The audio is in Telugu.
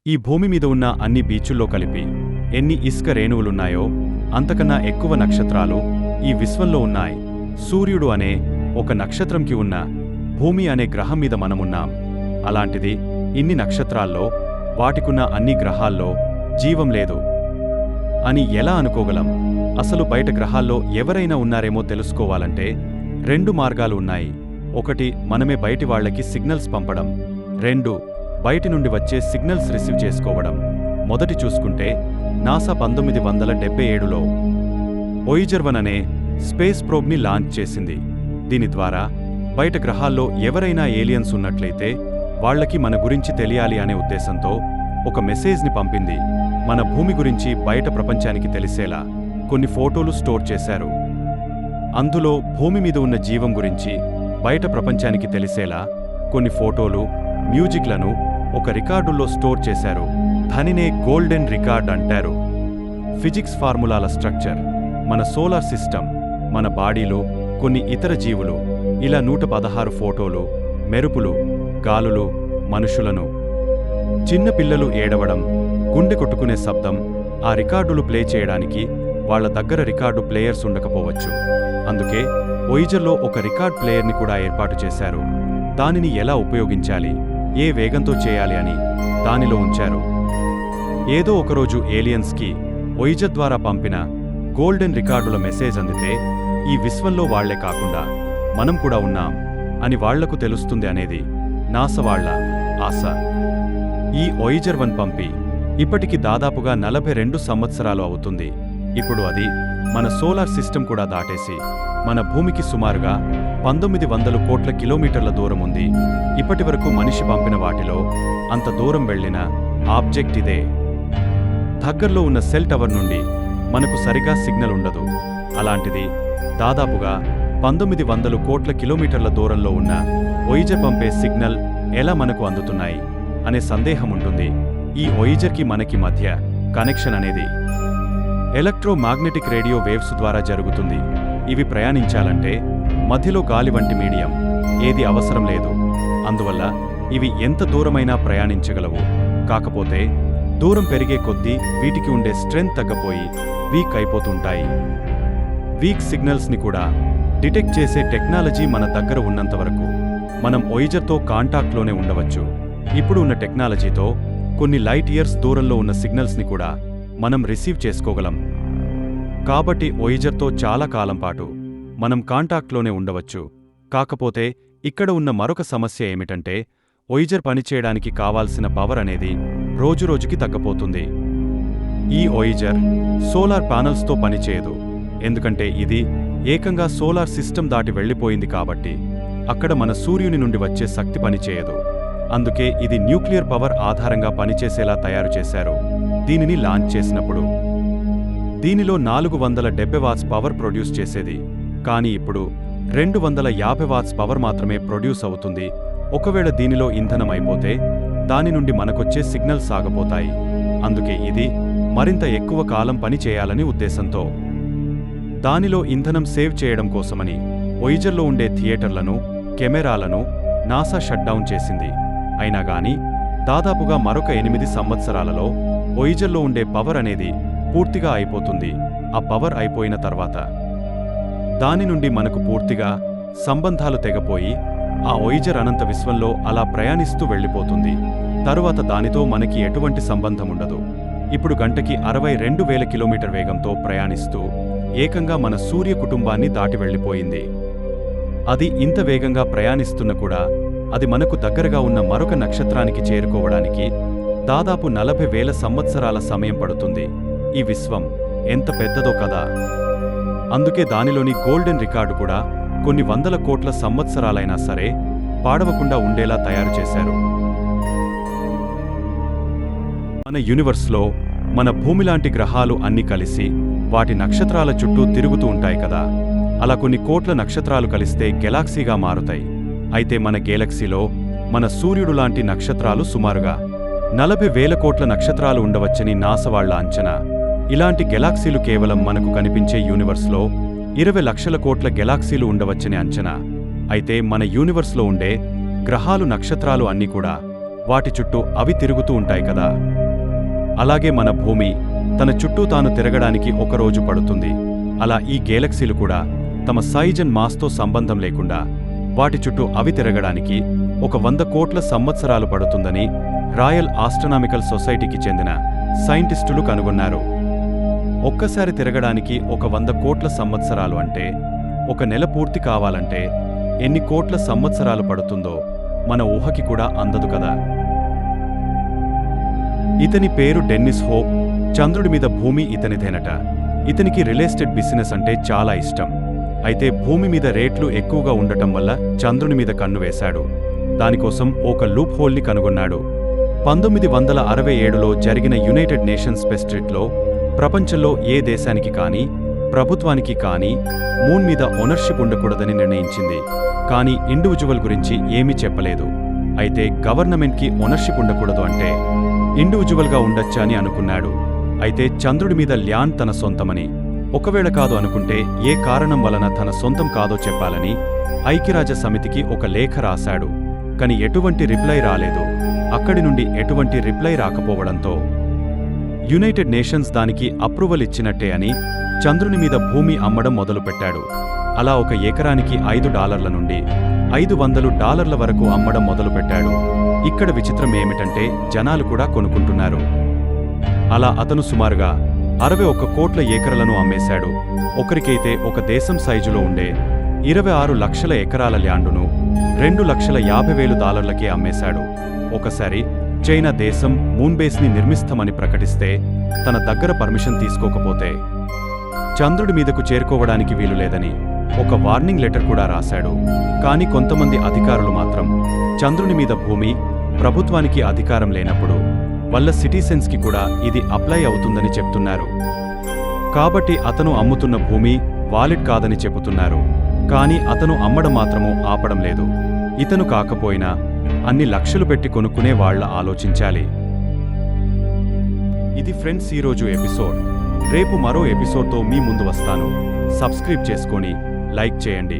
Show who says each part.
Speaker 1: ఈ భూమి మీద ఉన్న అన్ని బీచుల్లో కలిపి ఎన్ని ఇసుక రేణువులున్నాయో అంతకన్నా ఎక్కువ నక్షత్రాలు ఈ విశ్వంలో ఉన్నాయి. సూర్యుడు అనే ఒక నక్షత్రంకి ఉన్న భూమి అనే గ్రహం మీద మనమున్నాం. అలాంటిది ఇన్ని నక్షత్రాల్లో వాటికున్న అన్ని గ్రహాల్లో జీవం లేదు అని ఎలా అనుకోగలం? అసలు బయట గ్రహాల్లో ఎవరైనా ఉన్నారేమో తెలుసుకోవాలంటే 2 మార్గాలు ఉన్నాయి. ఒకటి, మనమే బయటి వాళ్లకి సిగ్నల్స్ పంపడం. 2, బయటి నుండి వచ్చే సిగ్నల్స్ రిసీవ్ చేసుకోవడం. మొదటి చూసుకుంటే నాసా 1977లో వోయేజర్ 1 అనే స్పేస్ ప్రోబ్ని లాంచ్ చేసింది. దీని ద్వారా బయట గ్రహాల్లో ఎవరైనా ఏలియన్స్ ఉన్నట్లయితే వాళ్లకి మన గురించి తెలియాలి అనే ఉద్దేశంతో ఒక మెసేజ్ని పంపింది. మన భూమి గురించి బయట ప్రపంచానికి తెలిసేలా కొన్ని ఫోటోలు స్టోర్ చేశారు. అందులో భూమి మీద ఉన్న జీవం గురించి బయట ప్రపంచానికి తెలిసేలా కొన్ని ఫోటోలు, మ్యూజిక్లను ఒక రికార్డుల్లో స్టోర్ చేశారు. దానినే గోల్డెన్ రికార్డ్ అంటారు. ఫిజిక్స్ ఫార్ములాల స్ట్రక్చర్, మన సోలార్ సిస్టమ్, మన బాడీలు, కొన్ని ఇతర జీవులు, ఇలా 116 ఫోటోలు, మెరుపులు, గాలులు, మనుషులను, చిన్న పిల్లలు ఏడవడం, గుండె కొట్టుకునే శబ్దం. ఆ రికార్డులు ప్లే చేయడానికి వాళ్ల దగ్గర రికార్డు ప్లేయర్స్ ఉండకపోవచ్చు. అందుకే వోయేజర్లో ఒక రికార్డ్ ప్లేయర్ని కూడా ఏర్పాటు చేశారు. దానిని ఎలా ఉపయోగించాలి, ఏ వేగంతో చేయాలి అని దానిలో ఉంచారు. ఏదో ఒకరోజు ఏలియన్స్కి వోయేజర్ ద్వారా పంపిన గోల్డెన్ రికార్డుల మెసేజ్ అందితే ఈ విశ్వంలో వాళ్లే కాకుండా మనం కూడా ఉన్నాం అని వాళ్లకు తెలుస్తుంది అనేది నాసా వాళ్ల ఆశ. ఈ వోయేజర్ 1 పంపి ఇప్పటికి దాదాపుగా 42 సంవత్సరాలు అవుతుంది. ఇప్పుడు అది మన సోలార్ సిస్టమ్ కూడా దాటేసి మన భూమికి సుమారుగా 1900 కోట్ల కిలోమీటర్ల దూరం ఉంది. ఇప్పటివరకు మనిషి పంపిన వాటిలో అంత దూరం వెళ్లిన ఆబ్జెక్ట్ ఇదే. దగ్గర్లో ఉన్న సెల్ టవర్ నుండి మనకు సరిగా సిగ్నల్ ఉండదు. అలాంటిది దాదాపుగా 1900 కోట్ల కిలోమీటర్ల దూరంలో ఉన్న వోయేజర్ పంపే సిగ్నల్ ఎలా మనకు అందుతున్నాయి అనే సందేహం ఉంటుంది. ఈ వోయేజర్కి మనకి మధ్య కనెక్షన్ అనేది ఎలక్ట్రోమాగ్నెటిక్ రేడియో వేవ్స్ ద్వారా జరుగుతుంది. ఇవి ప్రయాణించాలంటే మధ్యలో గాలి వంటి మీడియం ఏది అవసరం లేదు. అందువల్ల ఇవి ఎంత దూరమైనా ప్రయాణించగలవు. కాకపోతే దూరం పెరిగే కొద్దీ వీటికి ఉండే స్ట్రెంగ్త్ తగ్గపోయి వీక్ అయిపోతుంటాయి. వీక్ సిగ్నల్స్ని కూడా డిటెక్ట్ చేసే టెక్నాలజీ మన దగ్గర ఉన్నంతవరకు మనం వోయేజర్తో కాంటాక్ట్లోనే ఉండవచ్చు. ఇప్పుడు ఉన్న టెక్నాలజీతో కొన్ని లైట్ ఇయర్స్ దూరంలో ఉన్న సిగ్నల్స్ని కూడా మనం రిసీవ్ చేసుకోగలం. కాబట్టి వోయేజర్తో చాలా కాలం పాటు మనం కాంటాక్ట్లోనే ఉండవచ్చు. కాకపోతే ఇక్కడ ఉన్న మరొక సమస్య ఏమిటంటే వోయేజర్ పనిచేయడానికి కావాల్సిన పవర్ అనేది రోజురోజుకి తగ్గపోతుంది. ఈ వోయేజర్ సోలార్ ప్యానల్స్తో పనిచేయదు. ఎందుకంటే ఇది ఏకంగా సోలార్ సిస్టమ్ దాటి వెళ్లిపోయింది కాబట్టి అక్కడ మన సూర్యుని నుండి వచ్చే శక్తి పనిచేయదు. అందుకే ఇది న్యూక్లియర్ పవర్ ఆధారంగా పనిచేసేలా తయారు చేశారు. దీనిని లాంచ్ చేసినప్పుడు దీనిలో 470 వాట్స్ పవర్ ప్రొడ్యూస్ చేసేది. కానీ ఇప్పుడు 250 వాట్స్ పవర్ మాత్రమే ప్రొడ్యూస్ అవుతుంది. ఒకవేళ దీనిలో ఇంధనం అయిపోతే దాని నుండి మనకొచ్చే సిగ్నల్స్ ఆగిపోతాయి. అందుకే ఇది మరింత ఎక్కువ కాలం పని చేయాలని ఉద్దేశంతో దానిలో ఇంధనం సేవ్ చేయడం కోసమని వోయేజర్లో ఉండే థియేటర్లను, కెమెరాలను నాసా షట్డౌన్ చేసింది. అయినా గాని దాదాపుగా మరొక 8 సంవత్సరాలలో వోయేజర్లో ఉండే పవర్ అనేది పూర్తిగా అయిపోతుంది. ఆ పవర్ అయిపోయిన తర్వాత దాని నుండి మనకు పూర్తిగా సంబంధాలు తెగపోయి ఆ వోయేజర్ అనంత విశ్వంలో అలా ప్రయాణిస్తూ వెళ్ళిపోతుంది. తరువాత దానితో మనకి ఎటువంటి సంబంధం ఉండదు. ఇప్పుడు గంటకి 62,000 కిలోమీటర్ వేగంతో ప్రయాణిస్తూ ఏకంగా మన సూర్య కుటుంబాన్ని దాటి వెళ్ళిపోయింది. అది ఇంత వేగంగా ప్రయాణిస్తున్న కూడా అది మనకు దగ్గరగా ఉన్న మరొక నక్షత్రానికి చేరుకోవడానికి దాదాపు 40,000 సంవత్సరాల సమయం పడుతుంది. ఈ విశ్వం ఎంత పెద్దదో కదా. అందుకే దానిలోని గోల్డెన్ రికార్డు కూడా కొన్ని 100 కోట్ల సంవత్సరాలైనా సరే పాడవకుండా ఉండేలా తయారు చేశారు. మన యూనివర్స్లో మన భూమిలాంటి గ్రహాలు అన్ని కలిసి వాటి నక్షత్రాల చుట్టూ తిరుగుతూ ఉంటాయి కదా. అలా కొన్ని కోట్ల నక్షత్రాలు కలిస్తే గెలాక్సీగా మారుతాయి. అయితే మన గెలాక్సీలో మన సూర్యుడు లాంటి నక్షత్రాలు సుమారుగా 40,000 కోట్ల నక్షత్రాలు ఉండవచ్చని నాసా వాళ్ల అంచనా. ఇలాంటి గెలాక్సీలు కేవలం మనకు కనిపించే యూనివర్స్లో 20 లక్షల కోట్ల గెలాక్సీలు ఉండవచ్చని అంచనా. అయితే మన యూనివర్స్లో ఉండే గ్రహాలు, నక్షత్రాలు అన్నీ కూడా వాటి చుట్టూ అవి తిరుగుతూ ఉంటాయి కదా. అలాగే మన భూమి తన చుట్టూ తాను తిరగడానికి ఒక రోజు పడుతుంది. అలా ఈ గేలక్సీలు కూడా తమ సైజ్ అండ్ మాస్తో సంబంధం లేకుండా వాటి చుట్టూ అవి తిరగడానికి 100 కోట్ల సంవత్సరాలు పడుతుందని రాయల్ ఆస్ట్రనామికల్ సొసైటీకి చెందిన సైంటిస్టులు కనుగొన్నారు. ఒక్కసారి తిరగడానికి 100 కోట్ల సంవత్సరాలు అంటే 1 నెల పూర్తి కావాలంటే ఎన్ని కోట్ల సంవత్సరాలు పడుతుందో మన ఊహకి కూడా అందదు కదా. ఇతని పేరు డెన్నిస్ హోప్. చంద్రుడి మీద భూమి ఇతనిదేనట. ఇతనికి రియల్ ఎస్టేట్ బిజినెస్ అంటే చాలా ఇష్టం. అయితే భూమి మీద రేట్లు ఎక్కువగా ఉండటం వల్ల చంద్రుని మీద కన్ను వేశాడు. దానికోసం ఒక లూప్ హోల్ని కనుగొన్నాడు. 1967లో జరిగిన యునైటెడ్ నేషన్స్ స్పేస్ ట్రిప్లో ప్రపంచంలో ఏ దేశానికి కానీ ప్రభుత్వానికి కానీ మూన్ మీద ఓనర్షిప్ ఉండకూడదని నిర్ణయించింది. కానీ ఇండివిజువల్ గురించి ఏమీ చెప్పలేదు. అయితే గవర్నమెంట్కి ఓనర్షిప్ ఉండకూడదు అంటే ఇండివిజువల్గా ఉండొచ్చా అని అనుకున్నాడు. అయితే చంద్రుడి మీద ల్యాండ్ తన సొంతమని, ఒకవేళ కాదు అనుకుంటే ఏ కారణం వలన తన సొంతం కాదో చెప్పాలని ఐక్యరాజ్య సమితికి ఒక లేఖ రాశాడు. కాని ఎటువంటి రిప్లై రాలేదు. అక్కడి నుండి ఎటువంటి రిప్లై రాకపోవడంతో యునైటెడ్ నేషన్స్ దానికి అప్రూవల్ ఇచ్చినట్టే అని చంద్రుని మీద భూమి అమ్మడం మొదలుపెట్టాడు. అలా 1 ఎకరానికి $5 నుండి $500 వరకు అమ్మడం మొదలుపెట్టాడు. ఇక్కడ విచిత్రం ఏమిటంటే జనాలు కూడా కొనుక్కుంటున్నారు. అలా అతను సుమారుగా 61 కోట్ల ఏకరాలను అమ్మేశాడు. ఒకరికైతే ఒక దేశం సైజులో ఉండే 26 లక్షల ఎకరాల ల్యాండును $2,50,000కే అమ్మేశాడు. ఒకసారి చైనా దేశం మూన్ బేస్ని నిర్మిస్తామని ప్రకటిస్తే తన దగ్గర పర్మిషన్ తీసుకోకపోతే చంద్రుడి మీదకు చేరుకోవడానికి వీలు లేదని ఒక వార్నింగ్ లెటర్ కూడా రాశాడు. కానీ కొంతమంది అధికారులు మాత్రం చంద్రుని మీద భూమి ప్రభుత్వానికి అధికారం లేనప్పుడు వాళ్ళ సిటిజన్స్కి కూడా ఇది అప్లై అవుతుందని చెప్తున్నారు. కాబట్టి అతను అమ్ముతున్న భూమి వాలిడ్ కాదని చెబుతున్నారు. కానీ అతను అమ్మడం మాత్రము ఆపడం లేదు. ఇతను కాకపోయినా అన్ని లక్షలు పెట్టి కొనుక్కునే వాళ్ళ ఆలోచించాలి. ఇది ఫ్రెండ్స్ ఈరోజు ఎపిసోడ్. రేపు మరో ఎపిసోడ్తో మీ ముందు వస్తాను. సబ్స్క్రైబ్ చేసుకొని లైక్ చేయండి.